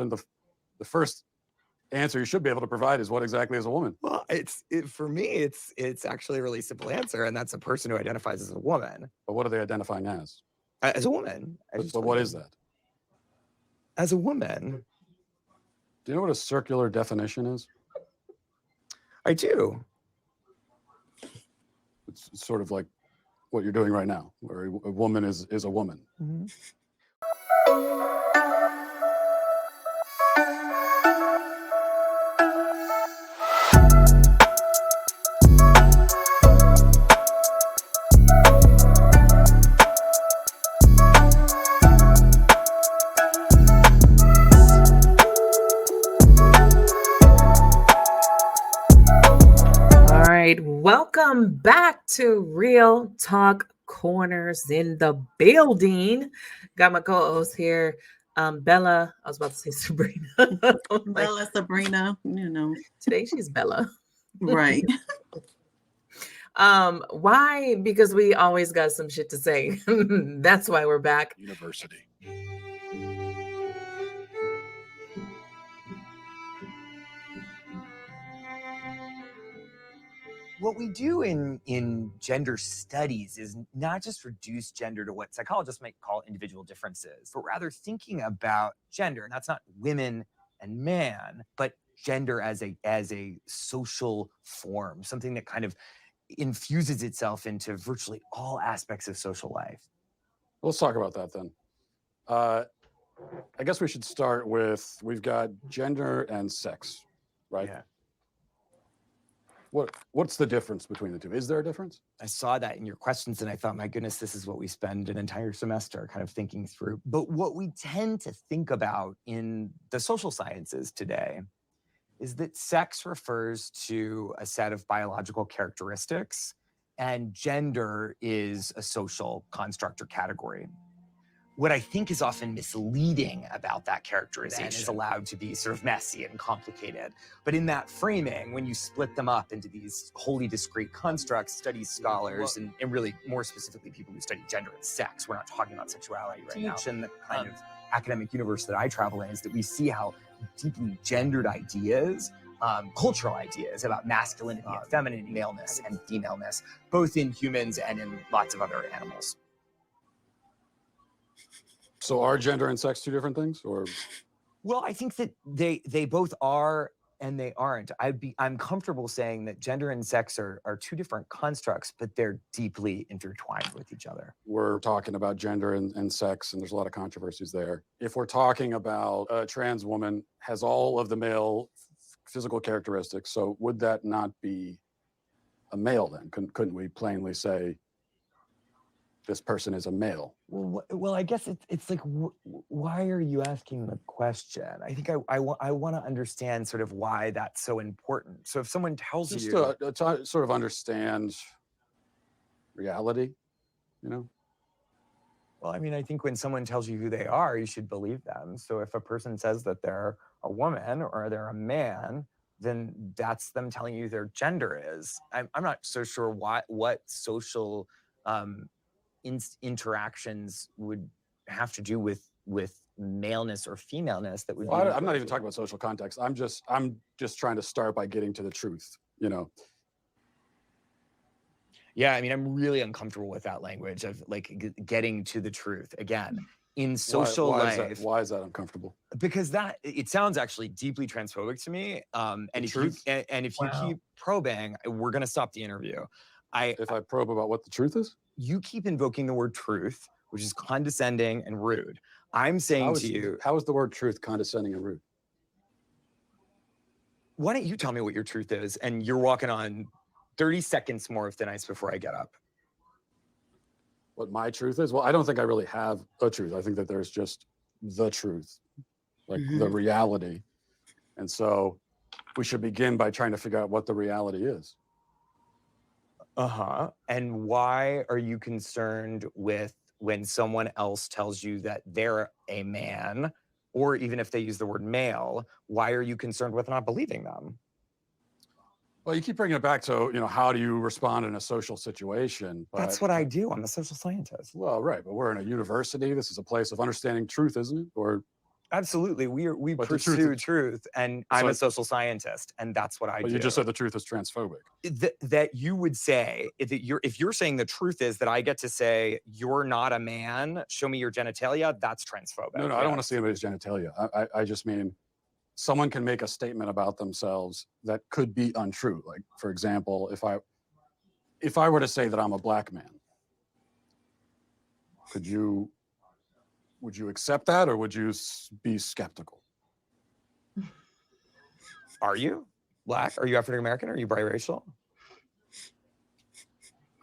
shouldn't the first answer you should be able to provide is what exactly is a woman? Well, for me, it's actually a really simple answer, and that's a person who identifies as a woman. But what are they identifying as? As a woman. But what is that? As a woman. Do you know what a circular definition is? I do. It's sort of like what you're doing right now, where a woman is a woman. Mm-hmm. Welcome back to Real Talk Corners in the building. Got my co-host here, Bella. I was about to say Sabrina. Bella, Sabrina, Today she's Bella. Right. Why? Because we always got some shit to say. That's why we're back. University. What we do in gender studies is not just reduce gender to what psychologists might call individual differences, but rather thinking about gender, and that's not women and man, but gender as a social form, something that kind of infuses itself into virtually all aspects of social life. Let's talk about that then. I guess we should start with, we've got gender and sex, right? Yeah. What's the difference between the two? Is there a difference? I saw that in your questions and I thought, my goodness, this is what we spend an entire semester kind of thinking through. But what we tend to think about in the social sciences today is that sex refers to a set of biological characteristics and gender is a social construct or category. What I think is often misleading about that characterization is allowed to be sort of messy and complicated. But in that framing, when you split them up into these wholly discrete constructs, studies scholars, and really more specifically people who study gender and sex, we're not talking about sexuality right now. And the kind of academic universe that I travel in is that we see how deeply gendered ideas, cultural ideas about masculinity and femininity, maleness and femaleness, both in humans and in lots of other animals. So are gender and sex two different things, or? Well, I think that they both are and they aren't. I'm comfortable saying that gender and sex are two different constructs, but they're deeply intertwined with each other. We're talking about gender and sex, and there's a lot of controversies there. If we're talking about a trans woman has all of the male physical characteristics, so would that not be a male then? Couldn't we plainly say this person is a male? Well, I guess it's like, why are you asking the question? I think I want to understand sort of why that's so important. So if someone tells just you... to sort of understand reality, Well, I mean, I think when someone tells you who they are, you should believe them. So if a person says that they're a woman or they're a man, then that's them telling you their gender is. I'm not so sure what social... interactions would have to do with maleness or femaleness that would be... I'm not even talking about social context. I'm just trying to start by getting to the truth, Yeah, I mean, I'm really uncomfortable with that language of like getting to the truth. Again, in social life. Why is that uncomfortable? Because it sounds actually deeply transphobic to me. And if you keep probing, we're going to stop the interview. If I probe about what the truth is? You keep invoking the word truth, which is condescending and rude. I'm saying to you... How is the word truth condescending and rude? Why don't you tell me what your truth is? And you're walking on 30 seconds more of thin ice before I get up. What my truth is? Well, I don't think I really have a truth. I think that there's just the truth, like the reality. And so we should begin by trying to figure out what the reality is. And why are you concerned with when someone else tells you that they're a man, or even if they use the word male, why are you concerned with not believing them? Well, you keep bringing it back to, how do you respond in a social situation? But, that's what I do. I'm a social scientist. Well, right. But we're in a university. This is a place of understanding truth, isn't it? Or Absolutely. We But the truth pursue is- truth, and I'm So- a social scientist, and that's what I But do. you just said the truth is transphobic. That you would say that if you're saying the truth is that I get to say you're not a man, show me your genitalia, that's transphobic. No, I don't want to see anybody's genitalia. I just mean someone can make a statement about themselves that could be untrue. Like, for example, if I were to say that I'm a black man, would you accept that, or would you be skeptical? Are you black? Are you African American? Are you biracial?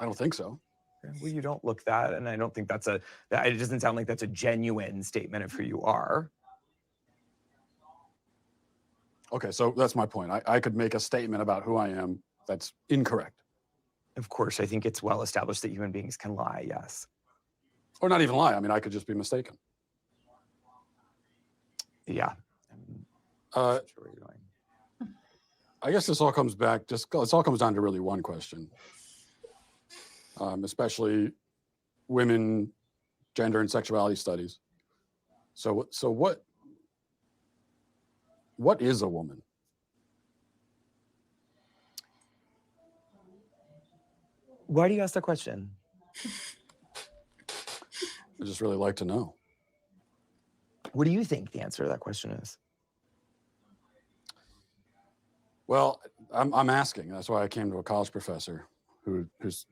I don't think so. Well, you don't look that, and I don't think it doesn't sound like that's a genuine statement of who you are. Okay, so that's my point. I could make a statement about who I am that's incorrect. Of course, I think it's well established that human beings can lie, yes. Or not even lie. I mean, I could just be mistaken. Yeah. Uh, Sure where you're going. I guess this all comes back, it all comes down to really one question. Especially women, gender and sexuality studies. So what is a woman? Why do you ask that question? I just really like to know. What do you think the answer to that question is? Well, I'm asking. That's why I came to a college professor who's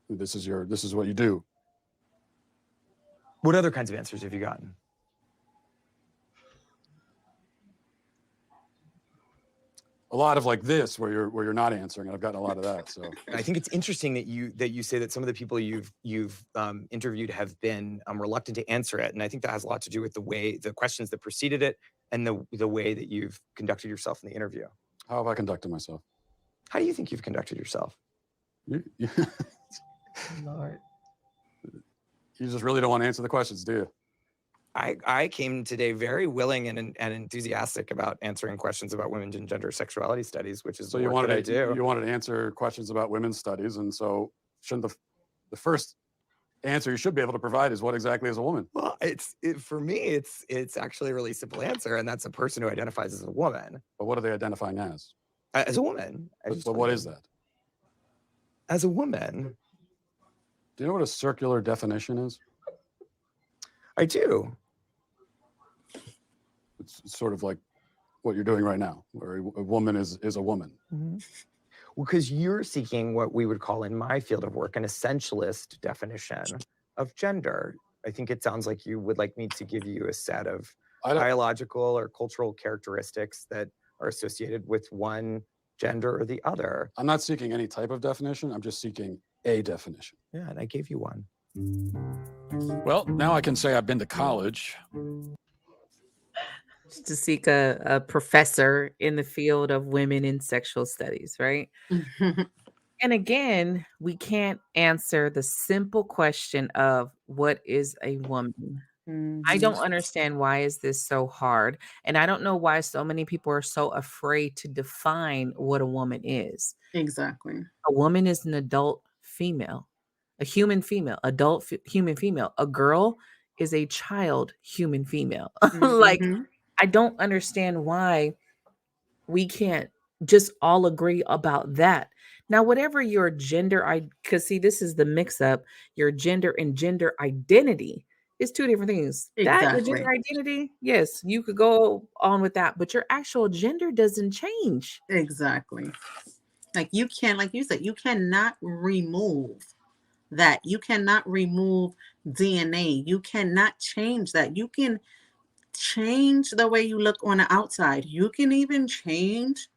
this is what you do. What other kinds of answers have you gotten? A lot of like this, where you're not answering, and I've gotten a lot of that. So I think it's interesting that you say that some of the people you've interviewed have been reluctant to answer it, and I think that has a lot to do with the questions that preceded it, and the way that you've conducted yourself in the interview. how have I conducted myself? How do you think you've conducted yourself? You Lord. just really don't want to answer the questions, do you? I came today very willing and enthusiastic about answering questions about women's and gender sexuality studies, which is So the you work that I wanted do. you wanted to answer questions about women's studies, and so shouldn't the first answer you should be able to provide is what exactly is a woman? Well, for me, it's actually a really simple answer, and that's a person who identifies as a woman. But what are they identifying as? As a woman. But what is that? As a woman. Do you know what a circular definition is? I do. It's sort of like what you're doing right now, where a woman is a woman. Mm-hmm. Well, because you're seeking what we would call in my field of work an essentialist definition of gender. I think it sounds like you would like me to give you a set of biological or cultural characteristics that are associated with one gender or the other. I'm not seeking any type of definition. I'm just seeking a definition. Yeah, and I gave you one. Well, now I can say I've been to college. To seek a professor in the field of women in sexual studies, right? And again, we can't answer the simple question of what is a woman. I don't understand why is this so hard, and I don't know why so many people are so afraid to define what a woman is. Exactly. A woman is an adult female, a human female, human female. A girl is a child human female. Like, I don't understand why we can't just all agree about that. Now, whatever your gender, because see, this is the mix up. Your gender and gender identity is two different things. That your Exactly. gender identity, yes, you could go on with that, but your actual gender doesn't change. Exactly. Like you said, you cannot remove that. You cannot remove DNA. You cannot change that. You can change the way you look on the outside. You can even change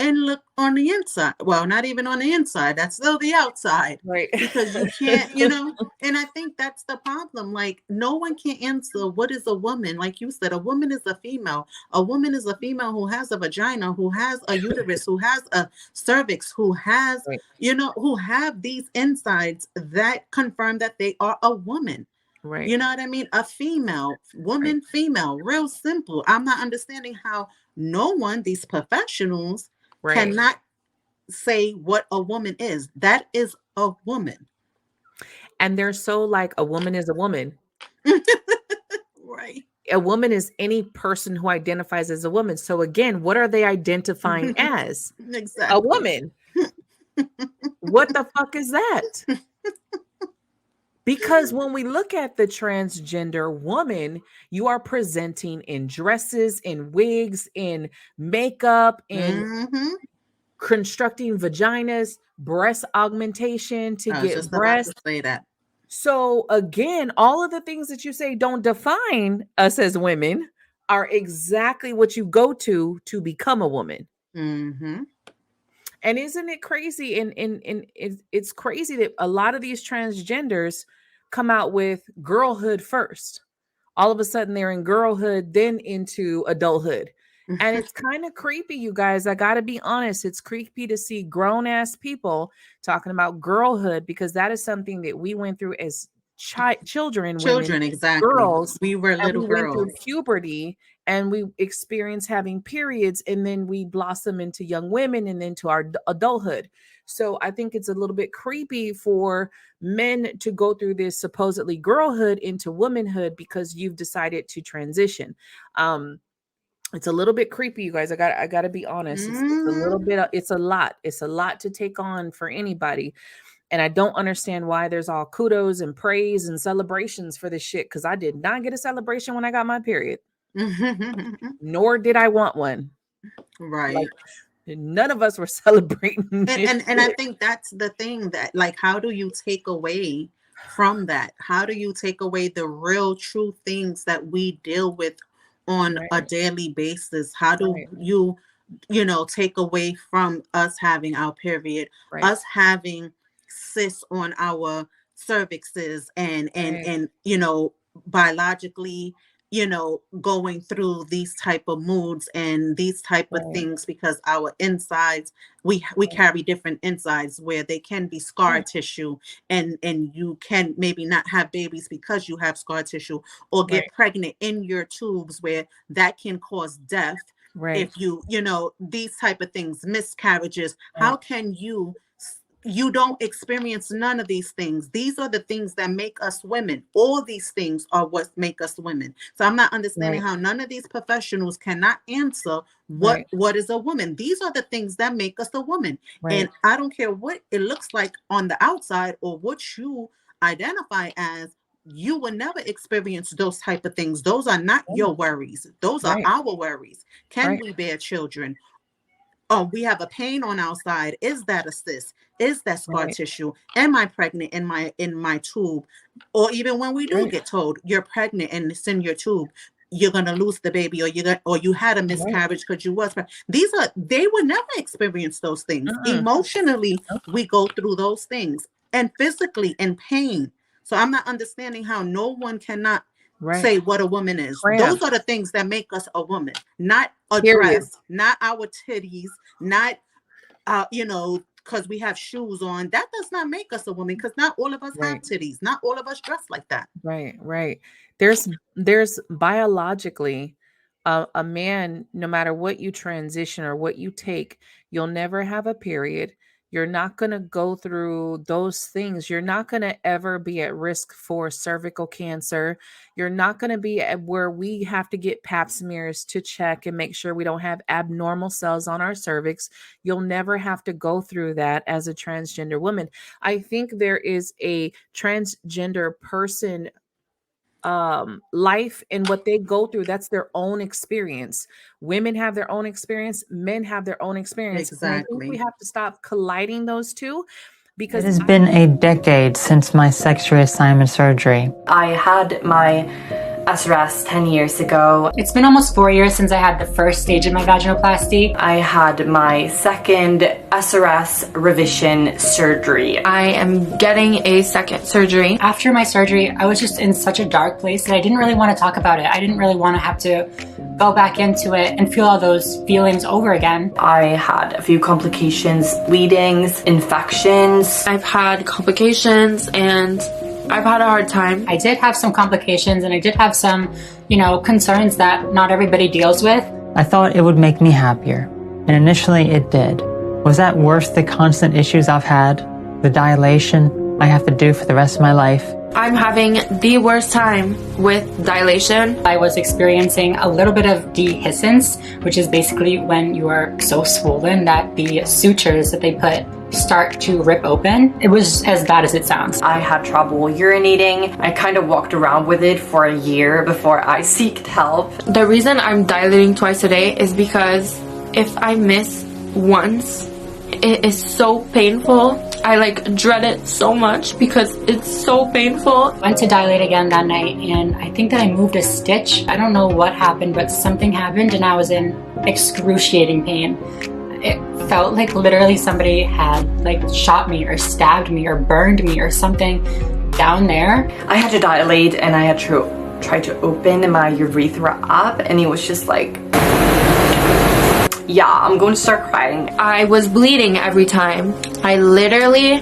and look on the inside. Well, not even on the inside. That's still the outside. Right. Because you can't, and I think that's the problem. Like, no one can answer what is a woman. Like you said, a woman is a female. A woman is a female who has a vagina, who has a uterus, who has a cervix, who has, Right. who have these insides that confirm that they are a woman. Right. You know what I mean? A female, woman, female, real simple. I'm not understanding how these professionals cannot say what a woman is. That is a woman. And they're so like, a woman is a woman. Right. a woman is any person who identifies as a woman. So again, what are they identifying as? Exactly. A woman. What the fuck is that? Because when we look at the transgender woman, you are presenting in dresses, in wigs, in makeup, in constructing vaginas, breast augmentation to I was get just about to breasts. say that. So again, all of the things that you say don't define us as women are exactly what you go to become a woman. Mm-hmm. And isn't it crazy? And it's crazy that a lot of these transgenders come out with girlhood first. All of a sudden they're in girlhood, then into adulthood. And it's kind of creepy, you guys. I got to be honest. It's creepy to see grown ass people talking about girlhood, because that is something that we went through as children, women, Exactly. girls. We were And little we went through girls. puberty and we experienced having periods, and then we blossom into young women and into our adulthood. So I think it's a little bit creepy for men to go through this supposedly girlhood into womanhood because you've decided to transition. It's a little bit creepy, you guys. I got to be honest. It's a little bit. It's a lot. It's a lot to take on for anybody. And I don't understand why there's all kudos and praise and celebrations for this shit, because I did not get a celebration when I got my period. Nor did I want one. Right. Like, none of us were celebrating. And I think that's the thing, that like, how do you take away from that? How do you take away the real true things that we deal with on a daily basis? How do you take away from us having our period, us having cysts on our cervixes, and biologically going through these type of moods and these type of things, because our insides, we carry different insides where they can be scar tissue, and you can maybe not have babies because you have scar tissue, or get pregnant in your tubes where that can cause death. If you these type of things, miscarriages, how can you don't experience none of these things? These are the things that make us women. All these things are what make us women. So I'm not understanding how none of these professionals cannot answer what is a woman. These are the things that make us a woman. And I don't care what it looks like on the outside or what you identify as. You will never experience those type of things. Those are not your worries. Those are our worries. Can we bear children? We have a pain on our side. Is that a cyst? Is that scar tissue? Am I pregnant in my tube? Or even when we do get told you're pregnant and it's in your tube, you're gonna lose the baby, or you had a miscarriage because you was pregnant. They will never experience those things. Emotionally, we go through those things, and physically in pain. So I'm not understanding how no one cannot say what a woman is. Those are the things that make us a woman, not a dress, not our titties, not because we have shoes on. That does not make us a woman, because not all of us have titties. Not all of us dress like that. Right. There's biologically a man, no matter what you transition or what you take, you'll never have a period. You're not going to go through those things. You're not going to ever be at risk for cervical cancer. You're not going to be at where we have to get pap smears to check and make sure we don't have abnormal cells on our cervix. You'll never have to go through that as a transgender woman. I think there is a transgender person life and what they go through. That's their own experience. Women have their own experience, men have their own experience. And I think we have to stop colliding those two, because it has been a decade since my sex reassignment surgery. I had my SRS 10 years ago. It's been almost 4 years since I had the first stage of my vaginoplasty. I had my second SRS revision surgery. I am getting a second surgery. After my surgery, I was just in such a dark place that I didn't really want to talk about it. I didn't really want to have to go back into it and feel all those feelings over again. I had a few complications, bleedings, infections. I've had complications and I've had a hard time. I did have some complications and I did have some, concerns that not everybody deals with. I thought it would make me happier, and initially it did. Was that worth the constant issues I've had? The dilation, I have to do for the rest of my life. I'm having the worst time with dilation. I was experiencing a little bit of dehiscence, which is basically when you are so swollen that the sutures that they put start to rip open. It was as bad as it sounds. I had trouble urinating. I kind of walked around with it for a year before I sought help. The reason I'm dilating twice a day is because if I miss once, it is so painful. I like dread it so much because it's so painful. Went to dilate again that night, and I think that I moved a stitch. I don't know what happened, but something happened and I was in excruciating pain. It felt like literally somebody had like shot me or stabbed me or burned me or something down there. I had to dilate and I had to try to open my urethra up, and it was just like, yeah, I'm going to start crying. I was bleeding every time. I literally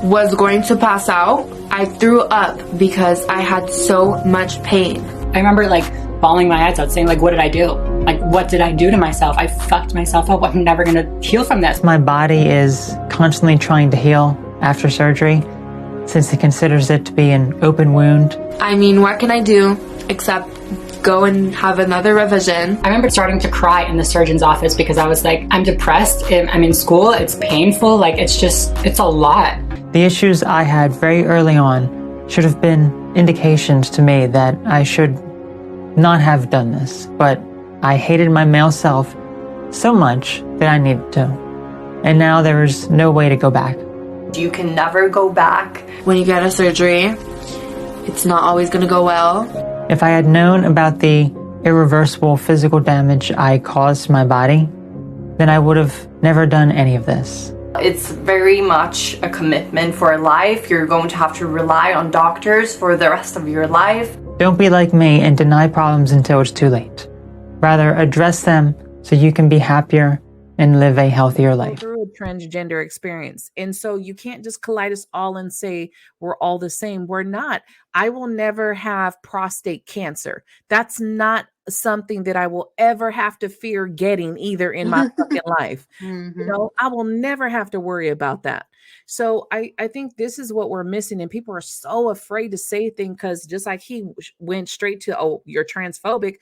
was going to pass out. I threw up because I had so much pain. I remember like bawling my eyes out saying like, what did I do? Like, what did I do to myself? I fucked myself up. I'm never gonna heal from this. My body is constantly trying to heal after surgery, since it considers it to be an open wound. I mean, what can I do except go and have another revision? I remember starting to cry in the surgeon's office because I was like, I'm depressed, I'm in school, it's painful, like it's a lot. The issues I had very early on should have been indications to me that I should not have done this, but I hated my male self so much that I needed to. And now there is no way to go back. You can never go back. When you get a surgery, it's not always gonna go well. If I had known about the irreversible physical damage I caused to my body, then I would have never done any of this. It's very much a commitment for life. You're going to have to rely on doctors for the rest of your life. Don't be like me and deny problems until it's too late. Rather, address them so you can be happier and live a healthier life. Through a transgender experience. And so you can't just collide us all and say we're all the same. We're not. I will never have prostate cancer. That's not something that I will ever have to fear getting either in my fucking life. You know, I will never have to worry about that. So I think this is what we're missing. And people are so afraid to say things because just like he went straight to, oh, you're transphobic.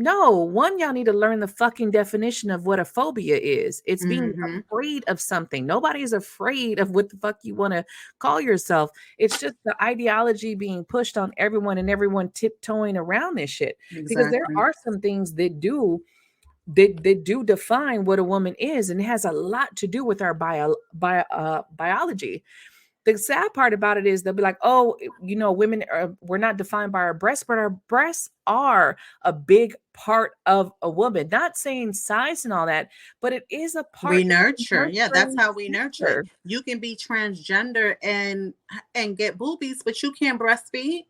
No, one, y'all need to learn the fucking definition of what a phobia is. It's being afraid of something. Nobody is afraid of what the fuck you want to call yourself. It's just the ideology being pushed on everyone and everyone tiptoeing around this shit. Because there are some things that do define what a woman is, and it has a lot to do with our biology. The sad part about it is they'll be like, oh, you know, we're not defined by our breasts, but our breasts are a big part of a woman. Not saying size and all that, but it is a part. We nurture. Yeah, that's how we nurture. You can be transgender and get boobies, but you can't breastfeed.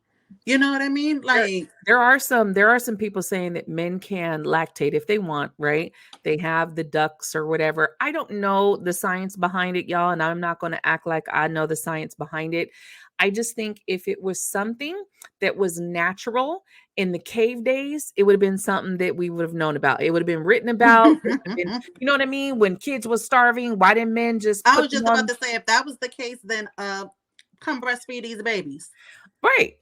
You know what I mean? Like there are some people saying that men can lactate if they want, right? They have the ducts or whatever. I don't know the science behind it, y'all, and I'm not going to act like I know the science behind it. I just think if it was something that was natural in the cave days, it would have been something that we would have known about. It would have been written about. You know what I mean? When kids was starving, why didn't men just? I was just about to say, if that was the case, then come breastfeed these babies. Right.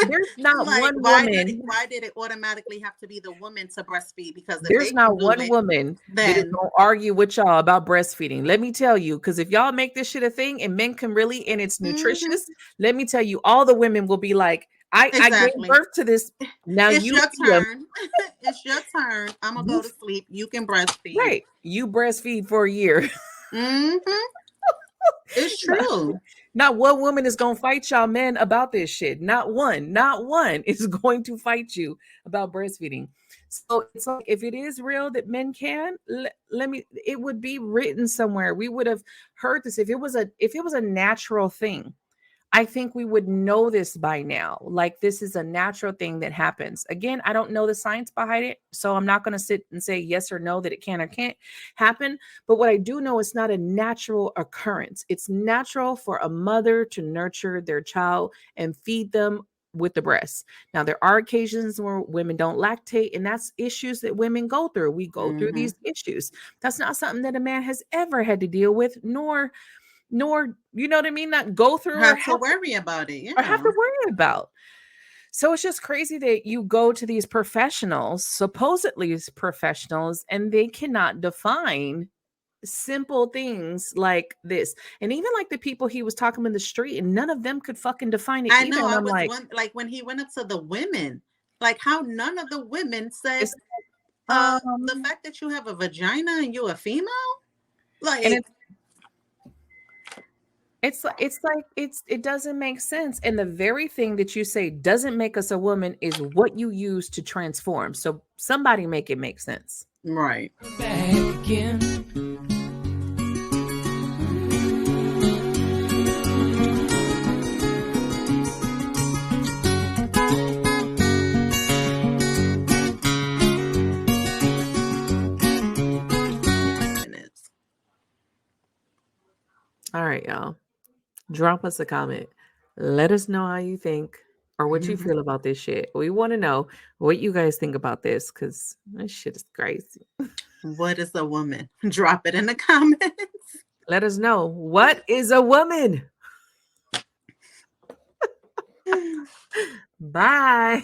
There's not like, one woman. Why did it automatically have to be the woman to breastfeed? Because there's not one woman that is gonna argue with y'all about breastfeeding. Let me tell you, because if y'all make this shit a thing and men can really, and it's nutritious, let me tell you, all the women will be like, I gave birth to this. Now it's your turn. It's your turn. I'm gonna go to sleep. You can breastfeed. Right. You breastfeed for a year. It's true. Not one woman is going to fight y'all men about this shit. Not one is going to fight you about breastfeeding. So it's like, if it is real that men can, it would be written somewhere. We would have heard this. If it was a natural thing, I think we would know this by now. Like, this is a natural thing that happens. Again, I don't know the science behind it, so I'm not going to sit and say yes or no that it can or can't happen. But what I do know, it's not a natural occurrence. It's natural for a mother to nurture their child and feed them with the breast. Now, there are occasions where women don't lactate, and that's issues that women go through. We go through these issues. That's not something that a man has ever had to deal with, nor nor, you know what I mean, not go through have to worry about it. or have Yeah. to worry about. So it's just crazy that you go to these professionals, supposedly as professionals, and they cannot define simple things like this. And even like the people he was talking in the street, and none of them could fucking define it I either. know. And I I'm was like, one, like when he went up to the women, like how none of the women said it's the fact that you have a vagina and you're a female, like, and it doesn't make sense. And the very thing that you say doesn't make us a woman is what you use to transform. So somebody make it make sense. right. Back again. All right, y'all. Drop us a comment. Let us know how you think or what you feel about this shit. We want to know what you guys think about this, because this shit is crazy. What is a woman? Drop it in the comments. Let us know. What is a woman? Bye.